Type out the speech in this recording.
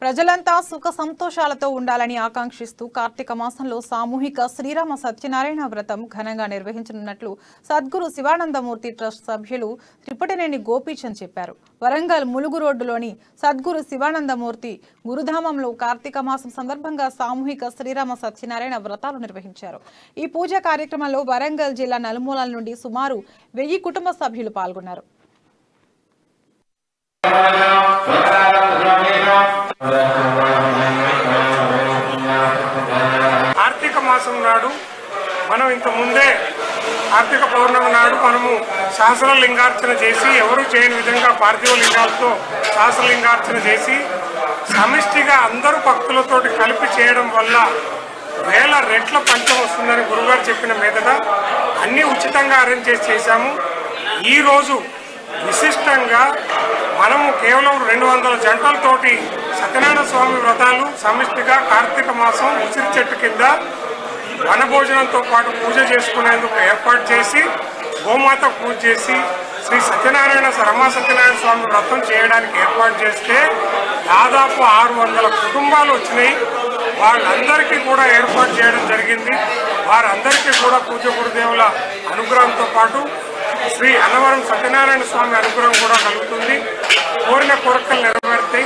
ప్రజలంతా సుఖ సంతోషాలతో ఉండాలని ఆకాంక్షిస్తూ కార్తీక మాసంలో సామూహిక శ్రీరామ సత్యనారాయణ వ్రతం ఘనంగా నిర్వహించనున్నట్లు సద్గురు శివానందమూర్తి ట్రస్ట్ సభ్యులు త్రిపుటినేని గోపీచంద్ చెప్పారు. వరంగల్ ములుగు రోడ్డులోని సద్గురు శివానందమూర్తి గురుధామంలో కార్తీక మాసం సందర్భంగా సామూహిక శ్రీరామ సత్యనారాయణ వ్రతాలు నిర్వహించారు. ఈ పూజా కార్యక్రమంలో వరంగల్ జిల్లా నలుమూలల నుండి సుమారు 1000 కుటుంబ సభ్యులు పాల్గొన్నారు. కార్తీక మాసం నాడు మనం ఇంత ముందే కార్తీక పౌర్ణమి నాడు మనము సహస్రలింగార్చన చేసి ఎవరు చేయని విధంగా పార్థివ లింగాలతో సహస్రలింగార్చన చేసి సమిష్టిగా అందరూ భక్తులతోటి కలిపి చేయడం వల్ల వేల రెట్ల పంచం వస్తుందని గురుగారు చెప్పిన మీదట అన్నీ ఉచితంగా అరేంజ్ చేశాము. ఈరోజు విశిష్టంగా మనము కేవలం 200 జంటలతోటి సత్యనారాయణ స్వామి వ్రతాలు సమిష్టిగా కార్తీక మాసం ఉసిరి చెట్టు కింద వనభోజనంతో పాటు పూజ చేసుకునేందుకు ఏర్పాటు చేసి గోమాత పూజ చేసి శ్రీ సత్యనారాయణ రమా సత్యనారాయణ స్వామి వ్రతం చేయడానికి ఏర్పాటు చేస్తే దాదాపు 600 కుటుంబాలు వచ్చినాయి. వాళ్ళందరికీ కూడా ఏర్పాటు చేయడం జరిగింది. వారందరికీ కూడా పూజ గురుదేవుల అనుగ్రహంతో పాటు శ్రీ అన్నవరం సత్యనారాయణ స్వామి అనుగ్రహం కూడా కలుగుతుంది. కోరిన కోరికలు నెరవేరుతాయి.